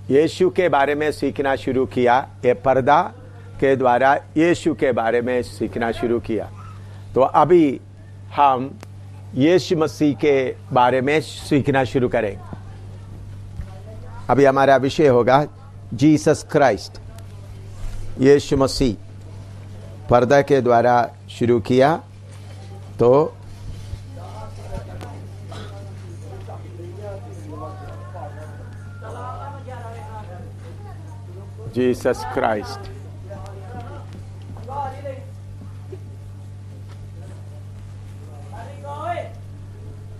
यीशु के बारे में सीखना शुरू किया। ये पर्दा के द्वारा यीशु के बारे में सीखना शुरू किया। तो अभी हम यीशु मसीह के बारे में सीखना शुरू करेंगे। अभी हमारा विषय होगा जीसस क्राइस्ट, यीशु मसीह। पर्दा के द्वारा शुरू किया तो जीसस क्राइस्ट।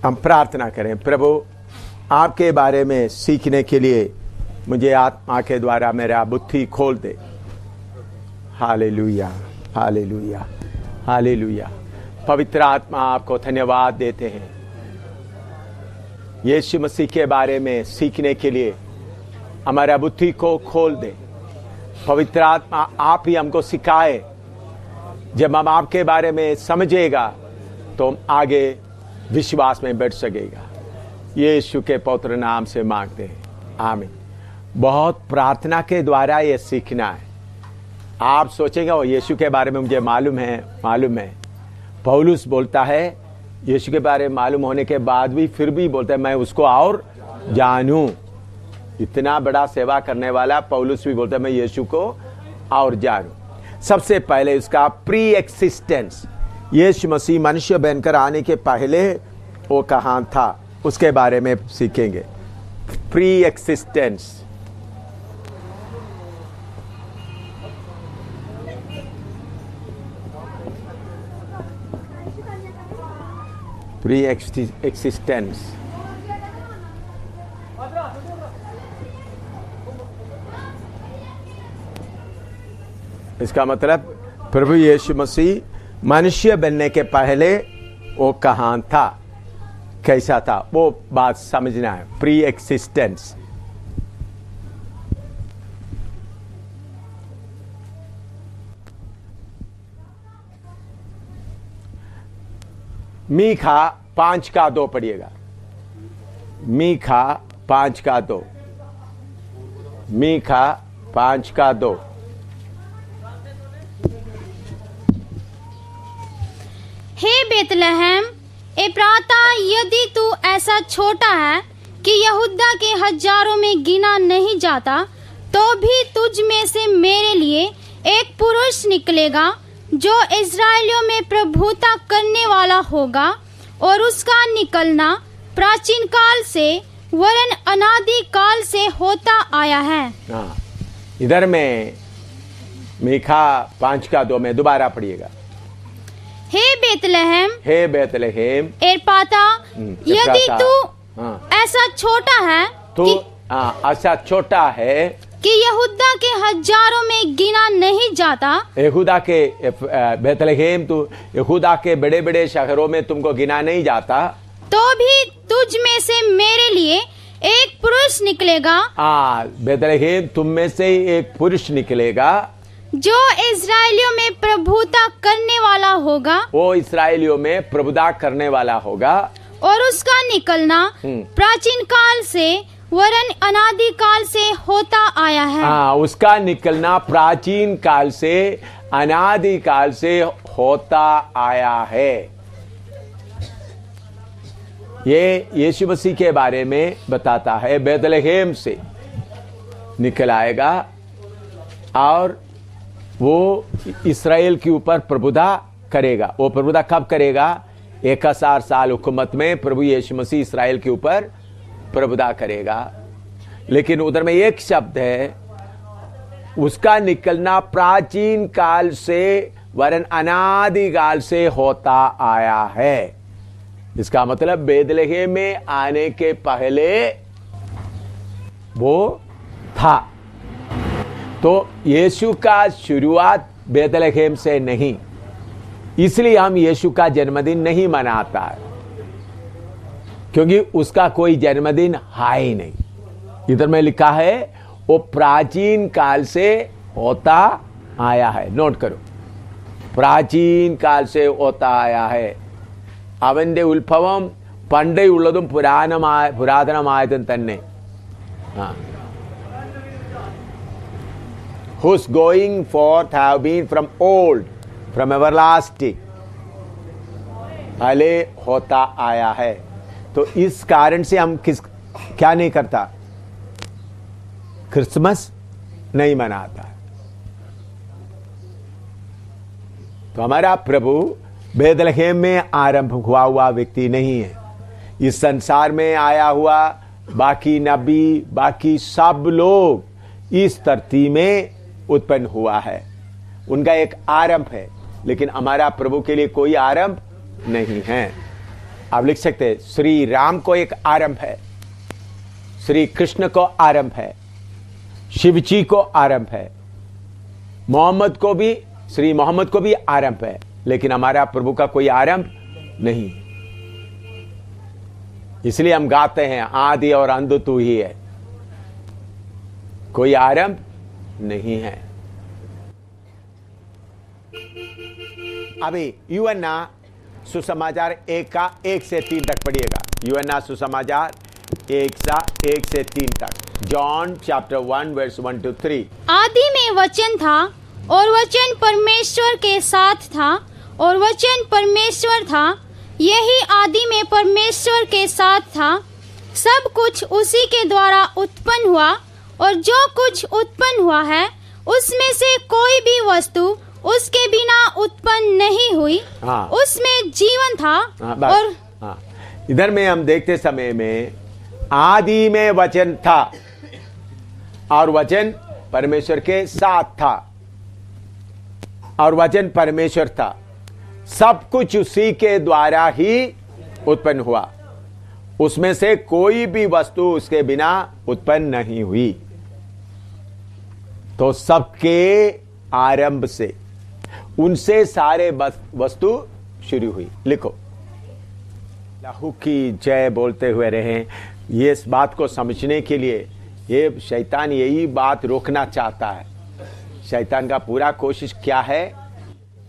हम प्रार्थना करें। प्रभु, आपके बारे में सीखने के लिए मुझे आत्मा के द्वारा मेरा बुद्धि खोल दे। Hallelujah, hallelujah, hallelujah. पवित्र आत्मा, आपको धन्यवाद देते हैं। यीशु मसीह के बारे में सीखने के लिए हमारा बुद्धि को खोल दे। पवित्र आत्मा, आप ही हमको सिखाए। जब हम आपके बारे में समझेगा तो हम आगे विश्वास में बढ़ सकेगा। यीशु के पवित्र नाम से मांगते हैं, आमीन। बहुत प्रार्थना के द्वारा ये सीखना है। आप सोचेंगे वो यीशु के बारे में मुझे मालूम है। पौलुस बोलता है यीशु के बारे में मालूम होने के बाद भी फिर भी बोलता है मैं उसको और जानूं। इतना बड़ा सेवा करने वाला पौलुस भी बोलता है मैं यीशु को और जानूं। सबसे पहले उसका प्री एक्सिस्टेंस, यीशु मसीह मनुष्य बनकर आने के पहले वो कहाँ था, उसके बारे में सीखेंगे। Pre existence. प्री एक्सिस्टेंस इसका मतलब प्रभु यीशु मसीह मनुष्य बनने के पहले वो कहाँ था, कैसा था, वो बात समझना है। Pre existence. मीखा 5:2 पढ़िएगा। मीखा 5:2। मीखा 5:2। हे बेतलहम एप्राता, यदि तू ऐसा छोटा है कि यहूदा के हजारों में गिना नहीं जाता, तो भी तुझ में से मेरे लिए एक पुरुष निकलेगा जो इस्राएलियों में प्रभुता करने वाला होगा, और उसका निकलना प्राचीन काल से वरन अनादि काल से होता आया है। इधर में मीखा 5:2 में दोबारा पढ़िएगा। हे बेतलहम एप्राता, यदि तू ऐसा छोटा है ऐसा छोटा है कि यहूदा के हजारों में गिना नहीं जाता। यहूदा के बेतलहम, तू यहूदा के बड़े बड़े शहरों में तुमको गिना नहीं जाता, तो भी तुझ में से मेरे लिए एक पुरुष निकलेगा। बेतलहम, तुम में से एक पुरुष निकलेगा जो इस्राएलियों में प्रभुता करने वाला होगा। वो इस्राएलियों में प्रभुता करने वाला होगा, और उसका निकलना प्राचीन काल से वरन अनादि काल से होता आया है। उसका निकलना प्राचीन काल से अनादि काल से होता आया है। ये यीशु मसीह के बारे में बताता है। बेतलहम से निकल आएगा और वो इस्राएल के ऊपर प्रभुता करेगा। वो प्रभुता कब करेगा? 1000 साल हुकूमत में प्रभु यीशु मसीह इस्राएल के ऊपर प्रभुता करेगा। लेकिन उधर में एक शब्द है, उसका निकलना प्राचीन काल से वरन अनादि काल से होता आया है। इसका मतलब बेतलहम में आने के पहले वो था। तो यीशु का शुरुआत बेतलहम से नहीं, इसलिए हम यीशु का जन्मदिन नहीं मनाता है, क्योंकि उसका कोई जन्मदिन है ही नहीं। इधर में लिखा है वो प्राचीन काल से होता आया है। नोट करो, प्राचीन काल से होता आया है। അവന്റെ ഉത്ഭവം പണ്ടേ ഉള്ളതും പുരാതനമായതും തന്നെ. whose going forth have been from old, from everlasting, पहले होता आया है। तो इस कारण से हम क्या नहीं करता, क्रिसमस नहीं मनाता। तो हमारा प्रभु बेथलेहम में आरंभ हुआ व्यक्ति नहीं है। इस संसार में आया हुआ बाकी नबी, बाकी सब लोग इस धरती में उत्पन्न हुआ है, उनका एक आरंभ है। लेकिन हमारा प्रभु के लिए कोई आरंभ नहीं है। आप लिख सकते हैं, श्री राम को एक आरंभ है, श्री कृष्ण को आरंभ है, शिव जी को आरंभ है, मोहम्मद को भी, श्री मोहम्मद को भी आरंभ है। लेकिन हमारा प्रभु का कोई आरंभ नहीं। इसलिए हम गाते हैं, आदि और अंत तू ही है, कोई आरंभ नहीं है। अभी यूहन्ना सुसमाचार 1 से 3 तक पढ़िएगा। यूहन्ना सुसमाचार 1 से 3 तक। John chapter 1 verse 1 to 3। आदि में वचन था और वचन परमेश्वर के साथ था और वचन परमेश्वर था। यही आदि में परमेश्वर के साथ था। सब कुछ उसी के द्वारा उत्पन्न हुआ और जो कुछ उत्पन्न हुआ है उसमें से कोई भी वस्तु उसके बिना उत्पन्न नहीं हुई। हाँ। उसमें जीवन था। और इधर में हम देखते समय में आदि में वचन था और वचन परमेश्वर के साथ था और वचन परमेश्वर था। सब कुछ उसी के द्वारा ही उत्पन्न हुआ, उसमें से कोई भी वस्तु उसके बिना उत्पन्न नहीं हुई। तो सबके आरंभ से, उनसे सारे वस्तु शुरू हुई। लिखो, लहू की जय बोलते हुए रहें। ये इस बात को समझने के लिए ये शैतान यही बात रोकना चाहता है। शैतान का पूरा कोशिश क्या है,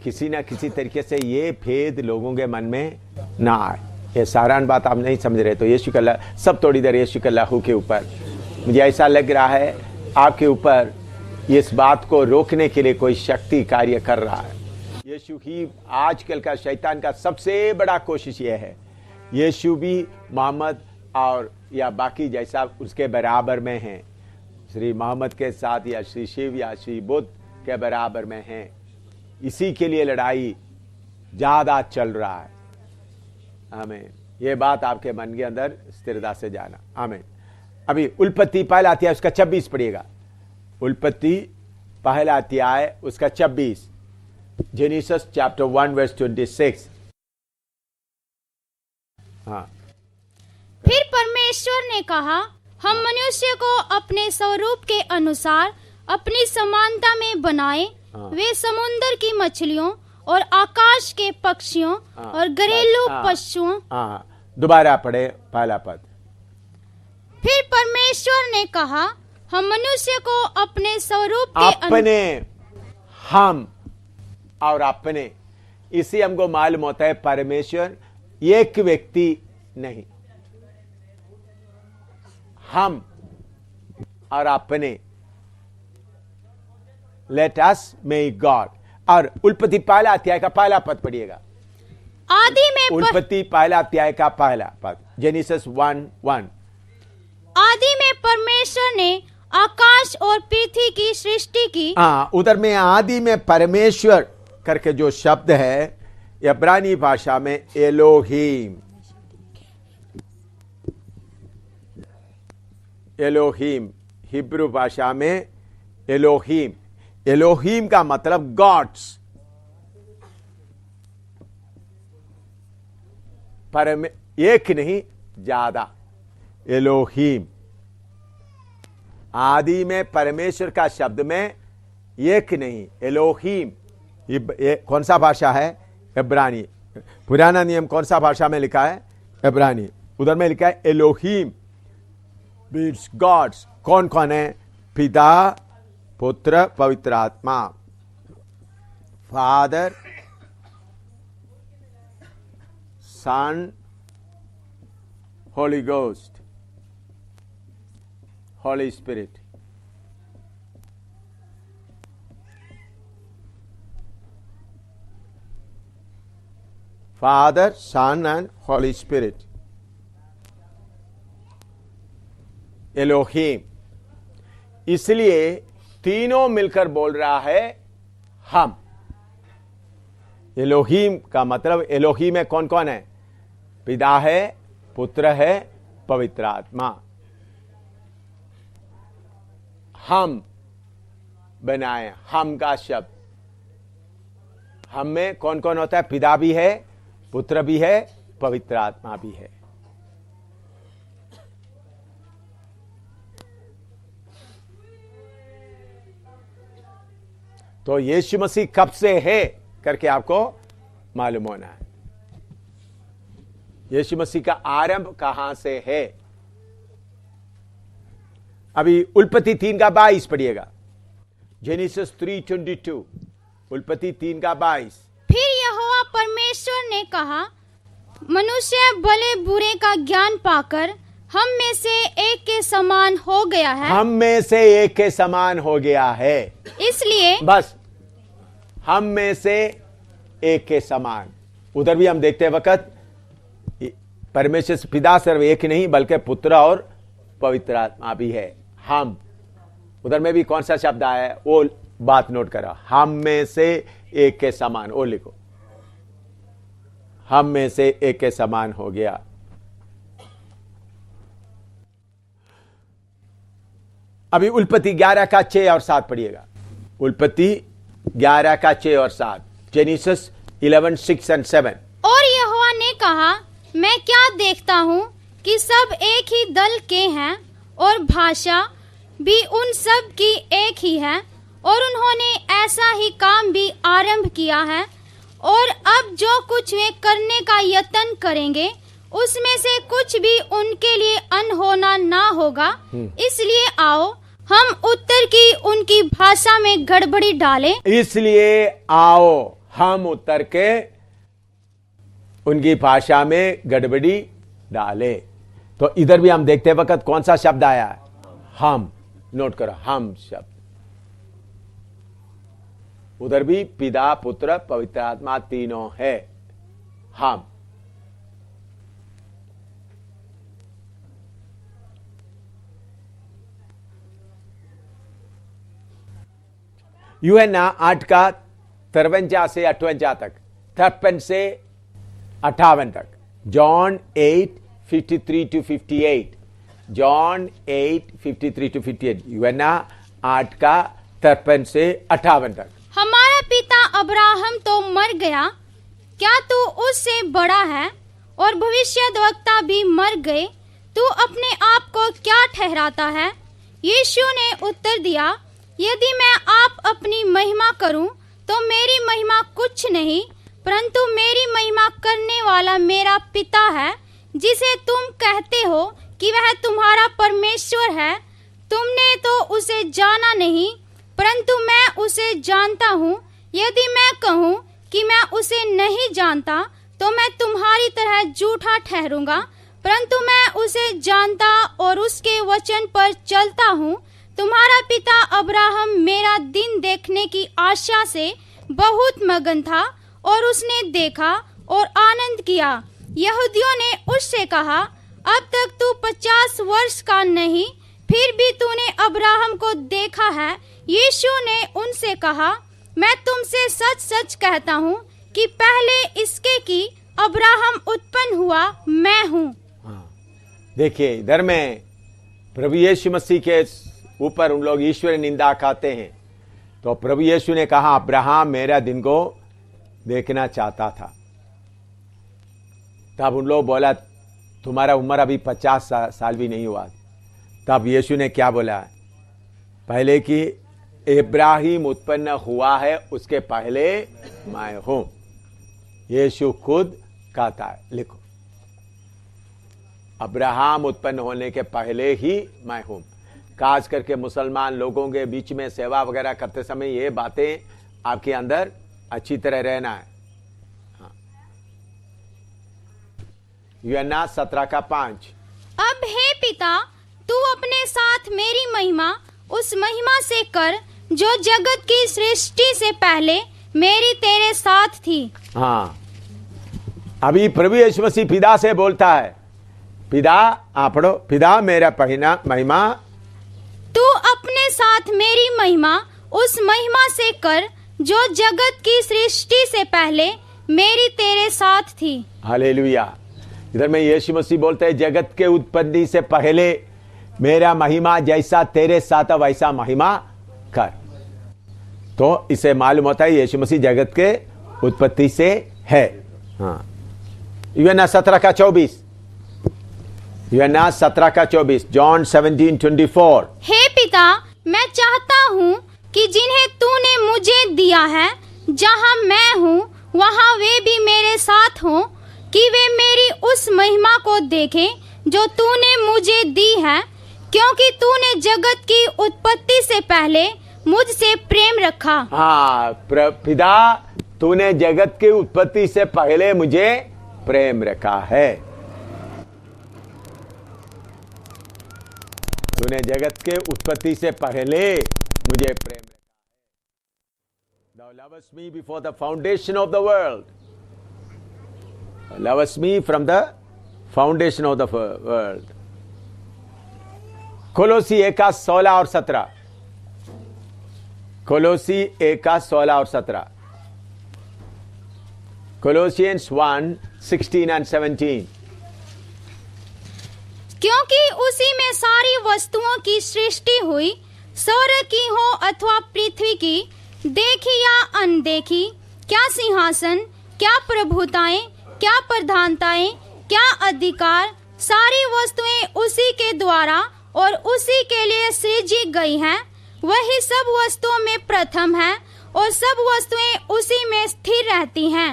किसी ना किसी तरीके से ये भेद लोगों के मन में ना आए। ये साधारण बात आप नहीं समझ रहे तो यीशु का सब थोड़ी देर यीशु के लहू के ऊपर, मुझे ऐसा लग रहा है आपके ऊपर इस बात को रोकने के लिए कोई शक्ति कार्य कर रहा है। यीशु ही आजकल का शैतान का सबसे बड़ा कोशिश ये है। यीशु भी मोहम्मद और या बाकी जैसा उसके बराबर में हैं, श्री मोहम्मद के साथ या श्री शिव या श्री बुद्ध के बराबर में हैं। इसी के लिए लड़ाई ज्यादा चल रहा है। आमीन। ये बात आपके मन के अंदर स्थिरता से जाना। आमीन। अभी उल्पत्ति पहला अध्याय उसका 26 पढ़िएगा। उल्पत्ति पहला अध्याय उसका 26। Genesis chapter 1 verse 26। हाँ। फिर परमेश्वर ने कहा, हम मनुष्य को अपने स्वरूप के अनुसार अपनी समानता में बनाए। वे समुद्र की मछलियों और आकाश के पक्षियों और घरेलू पशुओं। दोबारा पढ़े पहला पद। फिर परमेश्वर ने कहा, हम मनुष्य को अपने स्वरूप के अपने, हम और अपने, इसी हमको मालूम होता है परमेश्वर एक व्यक्ति नहीं, हम और अपने। Let us make God. और उल्पत्ति पहला अध्याय का पहला पद पढ़िएगा। आदि में उल्पत्ति पहला अध्याय का पहला पद, जेनेसिस 1:1। आदि में परमेश्वर ने आकाश और पृथ्वी की सृष्टि की। उधर में आदि में परमेश्वर करके जो शब्द है इब्रानी भाषा में एलोहीम, एलोहीम, हिब्रू भाषा में एलोहीम। एलोहीम का मतलब गॉड्स, एक नहीं ज्यादा। एलोहीम आदि में परमेश्वर का शब्द में एक नहीं, एलोहीम। कौन सा भाषा है? इब्रानी। पुराना नियम कौन सा भाषा में लिखा है? इब्रानी। उधर में लिखा है एलोहीम मीन्स गॉड्स। कौन कौन है? पिता, पुत्र, पवित्र आत्मा। Father, son, holy ghost, holy spirit. Father, Son and Holy Spirit. Elohim, इसलिए तीनों मिलकर बोल रहा है हम। एलोहीम का मतलब, एलोहीम में कौन कौन है? पिता है, पुत्र है, पवित्र आत्मा। हम बनाए, हम का शब्द। हम में कौन कौन होता है? पिता भी है, पुत्र भी है, पवित्र आत्मा भी है। तो यीशु मसीह कब से है करके आपको मालूम होना है। यीशु मसीह का आरंभ कहां से है? अभी उल्पत्ति 3:22 पढ़िएगा। जेनेसिस 3:22, उल्पत्ति 3:22। फिर यहोवा परमेश्वर ने कहा, मनुष्य भले बुरे का ज्ञान पाकर हम में से एक के समान हो गया है। हम में से एक के समान हो गया है। इसलिए बस हम में से एक के समान। उधर भी हम देखते वक्त परमेश्वर पिता सिर्फ एक नहीं बल्कि पुत्र और पवित्र आत्मा भी है। हम, उधर में भी कौन सा शब्द आया है वो बात नोट करो। हम में से एक के समान, वो लिखो, हम में से एक के समान हो गया। अभी उल्पत्ति 11:6 और 7 पढ़िएगा। उल्पत्ति 11:6 और 7, जेनेसिस 11:6 and 7। और यहोवा ने कहा, मैं क्या देखता हूँ कि सब एक ही दल के हैं और भाषा भी उन सब की एक ही है, और उन्होंने ऐसा ही काम भी आरंभ किया है, और अब जो कुछ वे करने का यत्न करेंगे उसमें से कुछ भी उनके लिए अनहोना ना होगा। इसलिए आओ हम उत्तर की उनकी भाषा में गड़बड़ी डालें। इसलिए आओ हम उत्तर के उनकी भाषा में गड़बड़ी डाले। तो इधर भी हम देखते वक्त कौन सा शब्द आया है? हम। नोट करो, हम शब्द। उधर भी पिता, पुत्र, पवित्र आत्मा तीनों है। हम। यूहन्ना 8:53 से 58 तक, 53 से 58 तक। जॉन 8:53 to 58, जॉन 8:53 to 58, यूहन्ना 8:53 से 58 तक। हमारा पिता अब्राहम तो मर गया, क्या तू उससे बड़ा है? और भविष्यद्वक्ता भी मर गए, तू अपने आप को क्या ठहराता है? यीशु ने उत्तर दिया, यदि मैं आप अपनी महिमा करूं तो मेरी महिमा कुछ नहीं, परंतु मेरी महिमा करने वाला मेरा पिता है, जिसे तुम कहते हो कि वह तुम्हारा परमेश्वर है। तुमने तो उसे जाना नहीं, परंतु मैं उसे जानता हूँ। यदि मैं कहूँ कि मैं उसे नहीं जानता तो मैं तुम्हारी तरह झूठा ठहरूंगा, परंतु मैं उसे जानता और उसके वचन पर चलता हूँ। तुम्हारा पिता अब्राहम मेरा दिन देखने की आशा से बहुत मगन था, और उसने देखा और आनंद किया। यहूदियों ने उससे कहा, अब तक तू 50 वर्ष का नहीं, फिर भी तूने अब्राहम को देखा है। यीशु ने उनसे कहा, मैं तुमसे सच सच कहता हूँ कि पहले इसके कि अब्राहम उत्पन्न हुआ मैं हूँ। देखिए इधर में प्रभु यीशु मसीह के ऊपर उन लोग ईश्वर निंदा खाते हैं। तो प्रभु यीशु ने कहा, अब्राहम मेरा दिन को देखना चाहता था। तब उन लोग बोला, तुम्हारा उम्र अभी 50 साल भी नहीं हुआ। तब यीशु ने क्या बोला? पहले कि इब्राहिम उत्पन्न हुआ है उसके पहले मैं हूं। यीशु खुद कहता है, लिखो, अब्राहम उत्पन्न होने के पहले ही मैं हूं। खास करके मुसलमान लोगों के बीच में सेवा वगैरह करते समय ये बातें आपके अंदर अच्छी तरह रहना है। हाँ। यूहन्ना 17:5। अब हे पिता, तू अपने साथ मेरी महिमा उस महिमा से कर जो जगत की सृष्टि से पहले मेरी तेरे साथ थी। हाँ, अभी प्रभु यीशु मसीह पिता से बोलता है, पिता आप पढ़ो, पिता मेरा पहिना महिमा तू अपने साथ मेरी महिमा उस महिमा से कर जो जगत की सृष्टि से पहले मेरी तेरे साथ थी। हालेलुया। इधर में यीशु मसीह बोलते हैं जगत के उत्पत्ति से पहले मेरा महिमा जैसा तेरे साथ वैसा महिमा कर। तो इसे मालूम होता है यीशु मसीह जगत के उत्पत्ति से है। हाँ, यूहन्ना 17:24, यूहन्ना 17:24, जॉन 17:24। हे पिता, मैं चाहता हूँ कि जिन्हें तूने मुझे दिया है, जहाँ मैं हूँ वहाँ वे भी मेरे साथ हों, कि वे मेरी उस महिमा को देखें जो तूने मुझे दी है, क्योंकि तूने जगत की उत्पत्ति से पहले मुझसे प्रेम रखा। हाँ, पिता तूने जगत की उत्पत्ति से पहले मुझे प्रेम रखा है। तूने जगत के उत्पत्ति से पहले मुझे प्रेम रखा। Thou lovest me before the foundation of the world. Lovest me from the foundation of the world. कोलोसी 1:16 और 17। कोलोसी 1:16 और 17। Colossians 1:16 and 17। क्योंकि उसी में सारी वस्तुओं की सृष्टि हुई, स्वर्ग की हो अथवा पृथ्वी की, देखी या अनदेखी, क्या सिंहासन, क्या प्रभुताएं, क्या प्रधानताएं, क्या अधिकार, सारी वस्तुएं उसी के द्वारा और उसी के लिए सृजी गई हैं। वही सब वस्तुओं में प्रथम है और सब वस्तुएं उसी में स्थिर रहती हैं।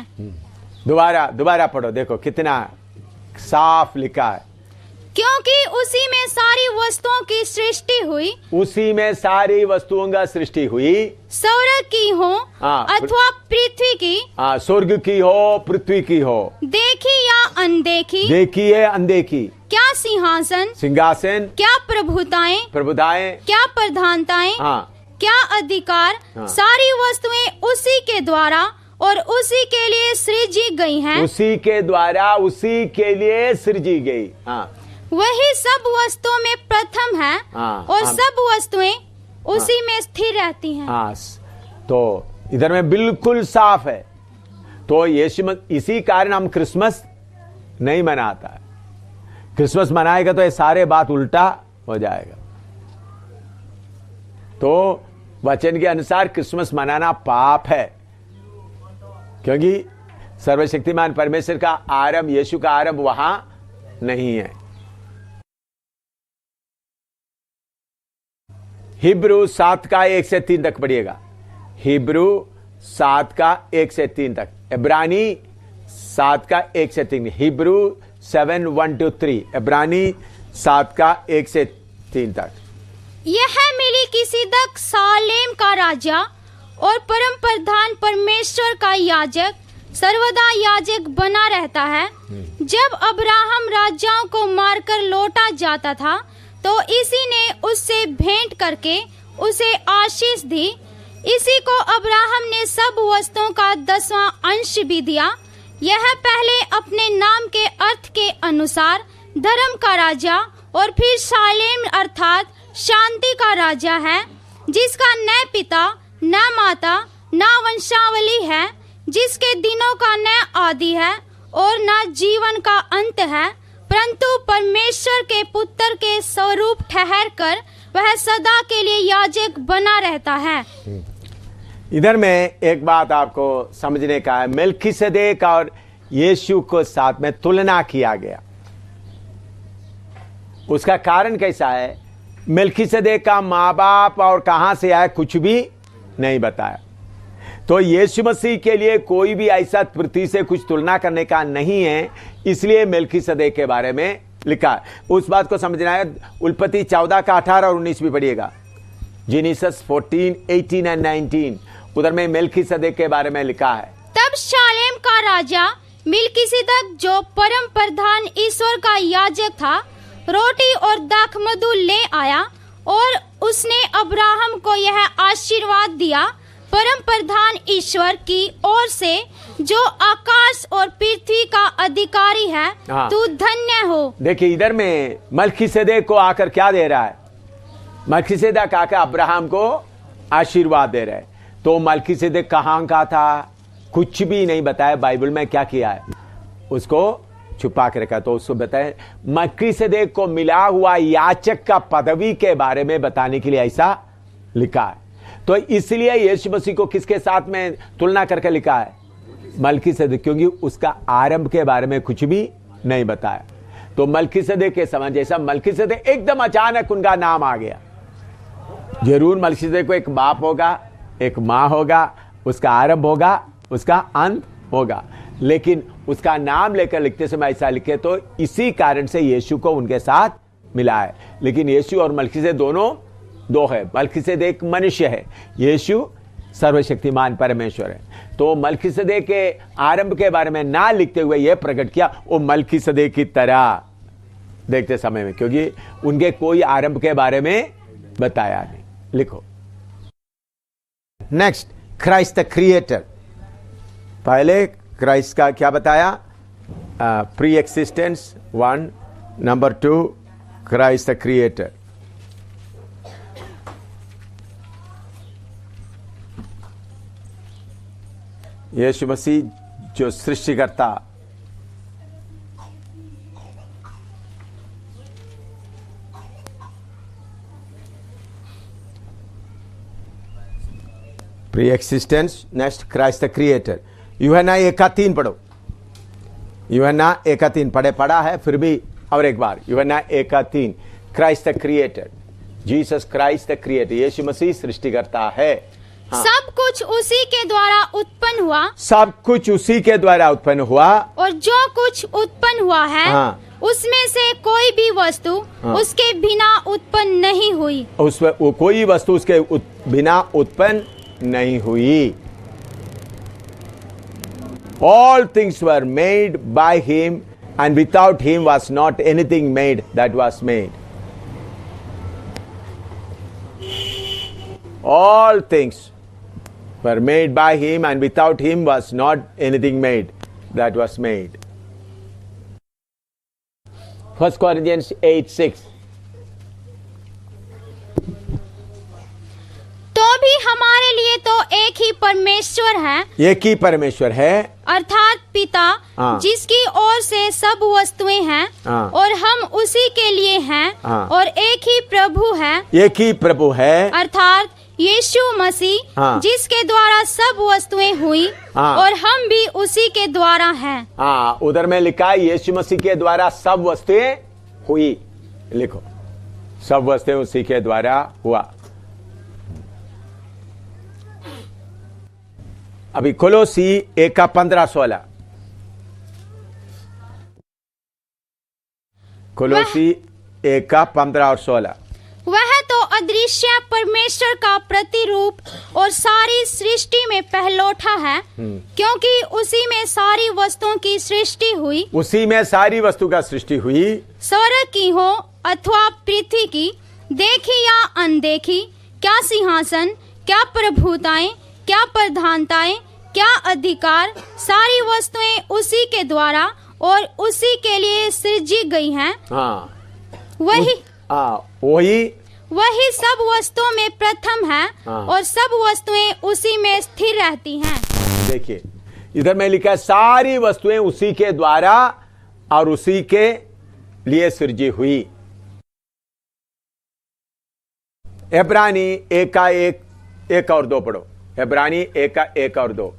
दोबारा पढ़ो, देखो कितना साफ लिखा है। क्योंकि उसी में सारी वस्तुओं की सृष्टि हुई, उसी में सारी वस्तुओं का सृष्टि हुई, स्वर्ग की हो अथवा पृथ्वी की, स्वर्ग की हो पृथ्वी की हो, देखी या अनदेखी, देखी है अनदेखी, क्या सिंहासन, सिंहासन, क्या प्रभुताएं, क्या प्रधानताएं, क्या अधिकार, सारी वस्तुएं उसी के द्वारा और उसी के लिए सृजी गई हैं। उसी के द्वारा उसी के लिए सृजी गई। वही सब वस्तुओं में प्रथम है और सब वस्तुएं उसी में स्थिर रहती हैं। तो इधर में बिल्कुल साफ है। तो यीशु, इसी कारण हम क्रिसमस नहीं मनाता है। क्रिसमस मनाएगा तो ये सारे बात उल्टा हो जाएगा। तो वचन के अनुसार क्रिसमस मनाना पाप है, क्योंकि सर्वशक्तिमान परमेश्वर का आरंभ, यीशु का आरंभ वहां नहीं है। हिब्रू 7:1 से 3 तक पढ़िएगा। हिब्रू 7:1 से 3 तक। इब्रानी 7:1 से 3। हिब्रू 7:1-3। इब्रानी 7:1 से 3 तक। यह मेलिकिसिदक सालेम का राजा और परम प्रधान परमेश्वर का याजक सर्वदा याजक बना रहता है। जब अब्राहम राजाओं को मारकर लौटा जाता था, तो इसी ने उससे भेंट करके उसे आशीष दी। इसी को अब्राहम ने सब वस्तुओं का 10वां अंश भी दिया। यह पहले अपने नाम के अर्थ के अनुसार धर्म का राजा और फिर शालेम अर्थात शांति का राजा है, जिसका न पिता न माता न वंशावली है, जिसके दिनों का न आदि है और न जीवन का अंत है, परंतु परमेश्वर के पुत्र के स्वरूप ठहर कर वह सदा के लिए याजक बना रहता है। इधर में एक बात आपको समझने का है। मेल्कीसेदेक और यीशु को साथ में तुलना किया गया। उसका कारण कैसा है? मेल्कीसेदेक का माँ बाप और कहां से आया कुछ भी नहीं बताया। तो यीशु मसीह के लिए कोई भी ऐसा पृथ्वी से कुछ तुलना करने का नहीं है, इसलिए मेल्कीसेदेक के बारे में लिखा है। उस बात को समझना है। उत्पत्ति 14:18 और 19 भी पढ़िएगा। जेनेसिस 14:18 और 19 उधर में मेल्कीसेदेक के बारे में लिखा है। तब शालेम का राजा मेल्कीसेदेक, जो परम प्रधान ईश्वर का याजक था, रोटी और दाखमधु ले आया और उसने अब्राहम को यह आशीर्वाद दिया, परम प्रधान ईश्वर की ओर से जो आकाश और पृथ्वी का अधिकारी है, हाँ। तू धन्य हो। देखिए इधर में मलकीसेदेक को आकर क्या दे रहा है? मलकीसेदेक आकर अब्राहम को आशीर्वाद दे रहा है। तो मलकीसेदेक कहाँ का था? कुछ भी नहीं बताया बाइबल में क्या किया है, उसको छुपा के रखा। तो उसको बताए मलकीसेदेक को मिला हुआ याचक का पदवी के बारे में बताने के लिए ऐसा लिखा है। तो इसलिए यीशु मसीह को किसके साथ में तुलना करके लिखा है? मलकीसेदेक, क्योंकि उसका आरंभ के बारे में कुछ भी नहीं बताया। तो मलकीसेदेक के समान, जैसा मलकीसेदेक एकदम अचानक उनका नाम आ गया। जरूर मलकीसेदेक को एक बाप होगा, एक माँ होगा, उसका आरंभ होगा, उसका अंत होगा, लेकिन उसका नाम लेकर लिखते समय ऐसा लिखे। तो इसी कारण से यीशु को उनके साथ मिला है। लेकिन यीशु और मलकीसेदेक दोनों दो है। मलकीसेदेक मनुष्य है, यीशु सर्वशक्तिमान परमेश्वर है। तो मलकीसेदेक के आरंभ के बारे में ना लिखते हुए यह प्रकट किया वो मलकीसेदेक की तरह देखते समय में, क्योंकि उनके कोई आरंभ के बारे में बताया नहीं। लिखो नेक्स्ट, क्राइस्ट द क्रिएटर। पहले क्राइस्ट का क्या बताया? प्री एक्सिस्टेंस 1, नंबर 2 क्राइस्ट द क्रिएटर। यीशु मसीह जो सृष्टिकर्ता, pre existence. Next Christ the creator. यूहन्ना 1:3 पढ़ो। यूहन्ना 1:3 पढ़ा है, फिर भी और एक बार यूहन्ना 1:3। Christ the creator, Jesus Christ the creator, यीशु मसीह सृष्टिकर्ता है। हाँ। सब कुछ उसी के द्वारा उत्पन्न हुआ, सब कुछ उसी के द्वारा उत्पन्न हुआ, और जो कुछ उत्पन्न हुआ है, हाँ। उसमें से कोई भी वस्तु हाँ। उसके बिना उत्पन्न नहीं हुई। उसमें कोई वस्तु उसके बिना उत्पन्न नहीं हुई। All things were made by him, and without him was not anything made that was made. All things were made by him, and without him was not anything made that was made. 1 Corinthians 8:6. तो भी हमारे लिए तो एक ही परमेश्वर है, एक ही परमेश्वर है, अर्थात पिता, हाँ। जिसकी ओर से सब वस्तुएं हैं, हाँ। और हम उसी के लिए हैं, हाँ। और एक ही प्रभु है, एक ही प्रभु है, अर्थात यीशु मसीह, हाँ। जिसके द्वारा सब वस्तुएं हुई, हाँ। और हम भी उसी के द्वारा हैं। हाँ, उधर में लिखा है यीशु मसीह के द्वारा सब वस्तुएं हुई। लिखो, सब वस्तुएं उसी के द्वारा हुआ। अभी कोलोसी 1:15-16। कोलोसी 1:15 और 16। वह तो अदृश्य परमेश्वर का प्रतिरूप और सारी सृष्टि में पहलौठा है, क्योंकि उसी में सारी वस्तुओं की सृष्टि हुई। उसी में सारी वस्तु का सृष्टि हुई, स्वर्ग की हो अथवा पृथ्वी की, देखी या अनदेखी, क्या सिंहासन, क्या प्रभुताएं, क्या प्रधानताएं, क्या अधिकार, सारी वस्तुएं उसी के द्वारा और उसी के लिए सृजी गई हैं। हाँ, वही सब वस्तुओं में प्रथम है, हाँ। और सब वस्तुएं उसी में स्थिर रहती हैं। देखिए इधर में लिखा है सारी वस्तुएं उसी के द्वारा और उसी के लिए सृजी हुई। इब्रानी 1:1 और 2 पढ़ो। इब्रानी 1:1 और 2।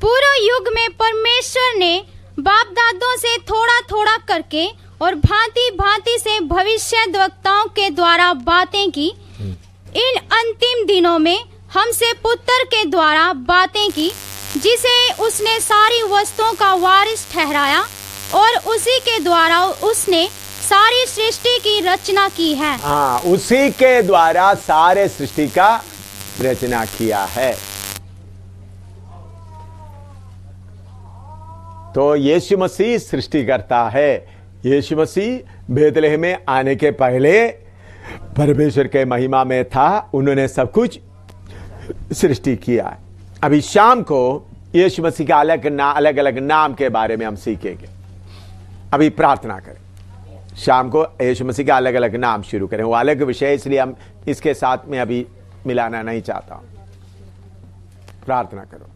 पूर्व युग में परमेश्वर ने बाप दादों से थोड़ा थोड़ा करके और भांति भांति से भविष्यद्वक्ताओं के द्वारा बातें की। इन अंतिम दिनों में हमसे पुत्र के द्वारा बातें की, जिसे उसने सारी वस्तुओं का वारिस ठहराया, और उसी के द्वारा उसने सारी सृष्टि की रचना की है। हाँ, उसी के द्वारा सारे सृष्टि का रचना किया है। तो यीशु मसीह सृष्टि करता है। यीशु मसीह बेथलेहम में आने के पहले परमेश्वर के महिमा में था, उन्होंने सब कुछ सृष्टि किया है। अभी शाम को यीशु मसीह का अलग अलग नाम के बारे में हम सीखेंगे। अभी प्रार्थना करें, शाम को यीशु मसीह का अलग अलग नाम शुरू करें। वो अलग विषय, इसलिए हम इसके साथ में अभी मिलाना नहीं चाहता हूं। प्रार्थना करो।